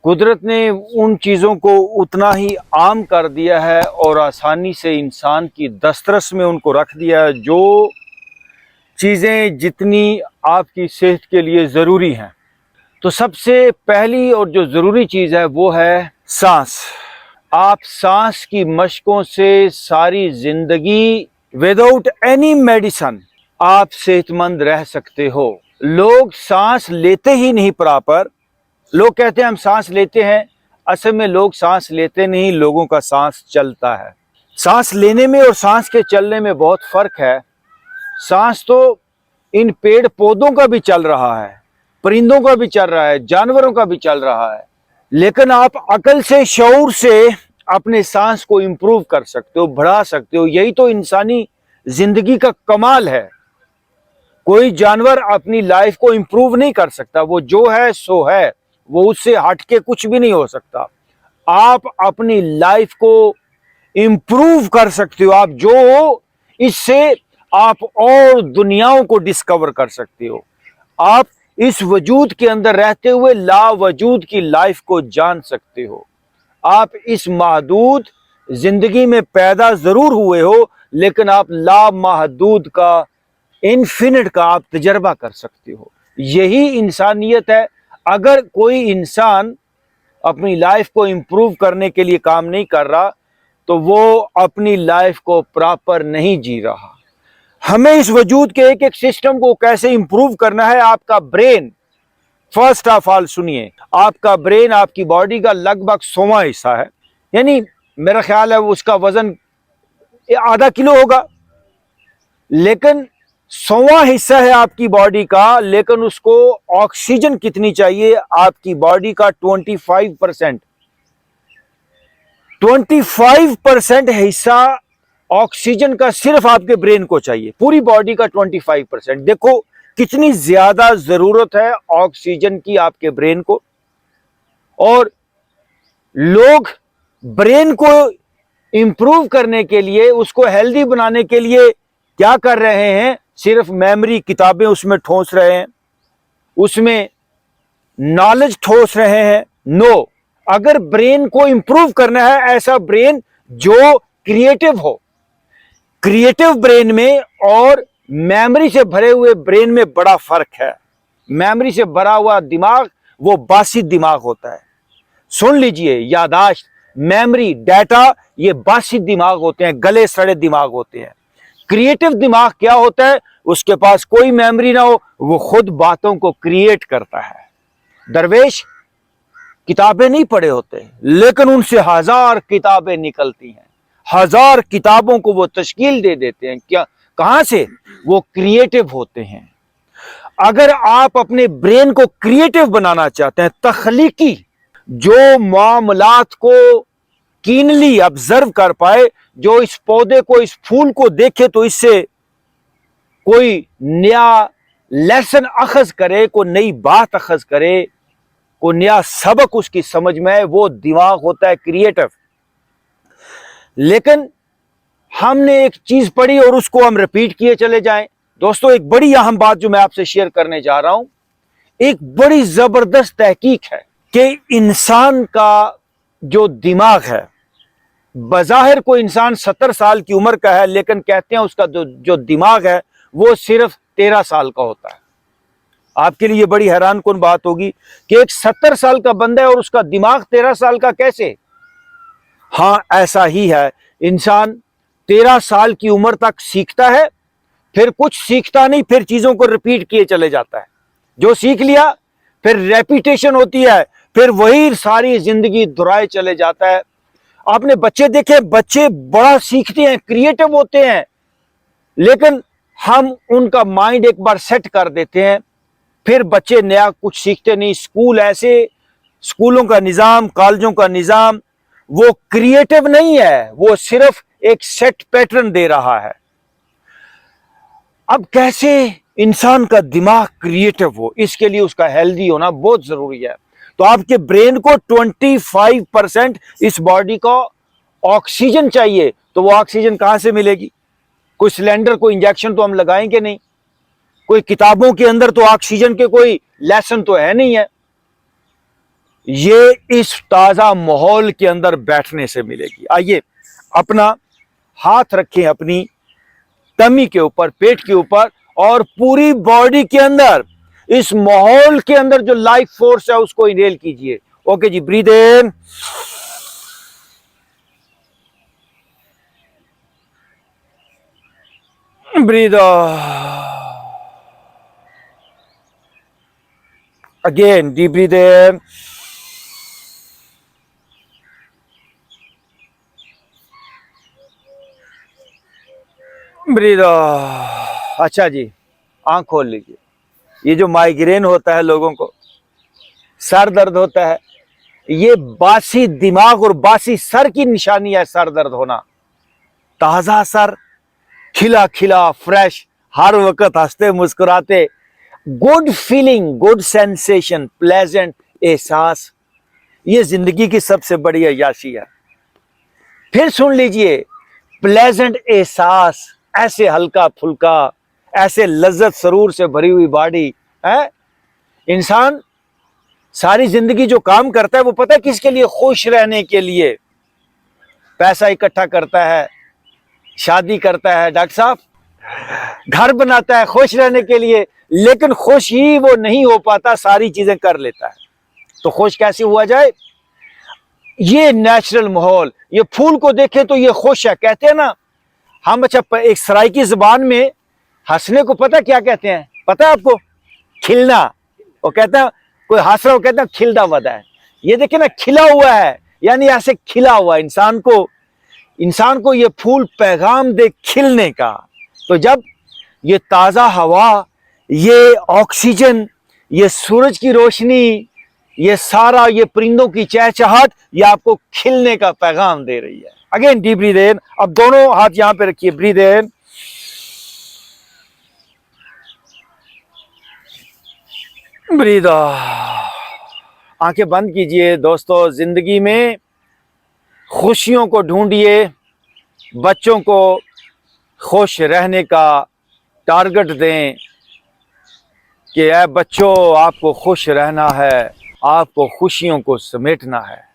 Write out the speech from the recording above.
कुदरत ने उन चीज़ों को उतना ही आम कर दिया है और आसानी से इंसान की दस्तरस में उनको रख दिया है, जो चीज़ें जितनी आपकी सेहत के लिए ज़रूरी हैं। तो सबसे पहली और जो ज़रूरी चीज़ है वो है सांस। आप सांस की मशकों से सारी ज़िंदगी विदाउट एनी मेडिसन आप सेहतमंद रह सकते हो। लोग सांस लेते ही नहीं प्रॉपर। लोग कहते हैं हम सांस लेते हैं, असल में लोग सांस लेते नहीं, लोगों का सांस चलता है। सांस लेने में और सांस के चलने में बहुत फर्क है। सांस तो इन पेड़ पौधों का भी चल रहा है, परिंदों का भी चल रहा है, जानवरों का भी चल रहा है, लेकिन आप अकल से, शऊर से अपने सांस को इंप्रूव कर सकते हो, बढ़ा सकते हो। यही तो इंसानी जिंदगी का कमाल है। कोई जानवर अपनी लाइफ को इंप्रूव नहीं कर सकता, वो जो है सो है, वो उससे हटके कुछ भी नहीं हो सकता। आप अपनी लाइफ को इंप्रूव कर सकते हो। आप जो हो इससे आप और दुनियाओं को डिस्कवर कर सकते हो। आप इस वजूद के अंदर रहते हुए लावजूद की लाइफ को जान सकते हो। आप इस महदूद जिंदगी में पैदा जरूर हुए हो, लेकिन आप लामहदूद का, इन्फिनिट का आप तजर्बा कर सकते हो। यही इंसानियत है। अगर कोई इंसान अपनी लाइफ को इंप्रूव करने के लिए काम नहीं कर रहा, तो वो अपनी लाइफ को प्रॉपर नहीं जी रहा। हमें इस वजूद के एक एक सिस्टम को कैसे इंप्रूव करना है। आपका ब्रेन, फर्स्ट ऑफ ऑल सुनिए, आपका ब्रेन आपकी बॉडी का लगभग 100वां हिस्सा है। यानी मेरा ख्याल है उसका वजन आधा किलो होगा, लेकिन 100वां हिस्सा है आपकी बॉडी का। लेकिन उसको ऑक्सीजन कितनी चाहिए? आपकी बॉडी का 25%। 25% हिस्सा ऑक्सीजन का सिर्फ आपके ब्रेन को चाहिए, पूरी बॉडी का 25%। देखो कितनी ज्यादा जरूरत है ऑक्सीजन की आपके ब्रेन को। और लोग ब्रेन को इंप्रूव करने के लिए, उसको हेल्दी बनाने के लिए क्या कर रहे हैं? सिर्फ मेमोरी, किताबें उसमें ठोस रहे हैं, उसमें नॉलेज ठोस रहे हैं। नो, अगर ब्रेन को इंप्रूव करना है, ऐसा ब्रेन जो क्रिएटिव हो। क्रिएटिव ब्रेन में और मेमोरी से भरे हुए ब्रेन में बड़ा फर्क है। मेमोरी से भरा हुआ दिमाग वो बासी दिमाग होता है। सुन लीजिए, यादाश्त, मेमोरी, डाटा, ये बासी दिमाग होते हैं, गले सड़े दिमाग होते हैं। क्रिएटिव दिमाग क्या होता है? उसके पास कोई मेमोरी ना हो, वो खुद बातों को क्रिएट करता है। दरवेश किताबें नहीं पढ़े होते, लेकिन उनसे 1000 किताबें निकलती हैं। 1000 किताबों को वो तश्कील दे देते हैं। क्या, कहां से? वो क्रिएटिव होते हैं। अगर आप अपने ब्रेन को क्रिएटिव बनाना चाहते हैं, तख्लीकी, जो मामलात को कीनली ऑब्जर्व कर पाए, जो इस पौधे को, इस फूल को देखे तो इससे कोई नया लेसन अखज करे, कोई नई बात अखज करे, कोई नया सबक उसकी समझ में आए, वो दिमाग होता है क्रिएटिव। लेकिन हमने एक चीज पढ़ी और उसको हम रिपीट किए चले जाएं। दोस्तों, एक बड़ी अहम बात जो मैं आपसे शेयर करने जा रहा हूं, एक बड़ी जबरदस्त तहकीक है कि इंसान का जो दिमाग है, बज़ाहिर कोई इंसान 70 साल की उम्र का है, लेकिन कहते हैं उसका जो दिमाग है वो सिर्फ 13 साल का होता है। आपके लिए बड़ी हैरान कुन बात होगी कि एक 70 साल का बंदा है और उसका दिमाग 13 साल का कैसे? हाँ, ऐसा ही है। इंसान 13 साल की उम्र तक सीखता है, फिर कुछ सीखता नहीं, फिर चीजों को रिपीट किए चले जाता है। जो सीख लिया फिर रेपिटेशन होती है, फिर वही सारी जिंदगी दोहराए चले जाता है। आपने बच्चे देखे, बच्चे बड़ा सीखते हैं, क्रिएटिव होते हैं, लेकिन हम उनका माइंड एक बार सेट कर देते हैं, फिर बच्चे नया कुछ सीखते नहीं। स्कूल ऐसे, स्कूलों का निजाम, कॉलेजों का निजाम, वो क्रिएटिव नहीं है, वो सिर्फ एक सेट पैटर्न दे रहा है। अब कैसे इंसान का दिमाग क्रिएटिव हो? इसके लिए उसका हेल्दी होना बहुत जरूरी है। तो आपके ब्रेन को 25% इस बॉडी को ऑक्सीजन चाहिए, तो वो ऑक्सीजन कहां से मिलेगी? कोई सिलेंडर, कोई इंजेक्शन तो हम लगाएंगे नहीं। कोई किताबों के अंदर तो ऑक्सीजन के कोई लेसन तो है नहीं है। ये इस ताज़ा माहौल के अंदर बैठने से मिलेगी। आइए अपना हाथ रखें अपनी टमी के ऊपर, पेट के ऊपर, और पूरी बॉडी के अंदर इस माहौल के अंदर जो लाइफ फोर्स है उसको इनहेल कीजिए। ओके जी, breathe in, breathe again, deep breathe in, breathe. अच्छा जी, आंख खोल लीजिए। ये जो माइग्रेन होता है लोगों को, सर दर्द होता है, ये बासी दिमाग और बासी सर की निशानी है, सर दर्द होना। ताजा सर, खिला खिला फ्रेश, हर वक्त हंसते मुस्कुराते, good feeling, good sensation, pleasant एहसास, ये जिंदगी की सबसे बड़ी अय्याशी है। फिर सुन लीजिए, प्लेजेंट एहसास, ऐसे हल्का फुल्का, ऐसे लज्जत सरूर से भरी हुई बॉडी है। इंसान सारी जिंदगी जो काम करता है वो पता है किसके लिए? खुश रहने के लिए। पैसा इकट्ठा करता है, शादी करता है, डॉक्टर साहब, घर बनाता है खुश रहने के लिए, लेकिन खुश ही वो नहीं हो पाता, सारी चीजें कर लेता है। तो खुश कैसे हुआ जाए? ये नेचुरल माहौल, ये फूल को देखे तो ये खुश है, कहते हैं ना हम। अच्छा, एक सराइकी जुबान में हंसने को पता क्या कहते हैं? पता है आपको? खिलना। वो कहता है कोई हंस रहा हो, कहता है खिलदा वदा है। ये देखिए ना, खिला हुआ है, यानी ऐसे खिला हुआ इंसान को ये फूल पैगाम दे खिलने का। तो जब ये ताजा हवा, ये ऑक्सीजन, ये सूरज की रोशनी, ये सारा, ये परिंदों की चहचहाट, ये आपको खिलने का पैगाम दे रही है। अगेन डीप ब्रीथ इन। अब दोनों हाथ यहां पे रखिए, ब्रीथ इन, ब्रीथ आउट। आंखें बंद कीजिए। दोस्तों, जिंदगी में खुशियों को ढूंढिए, बच्चों को खुश रहने का टारगेट दें कि ऐ बच्चों, आपको खुश रहना है, आपको खुशियों को समेटना है।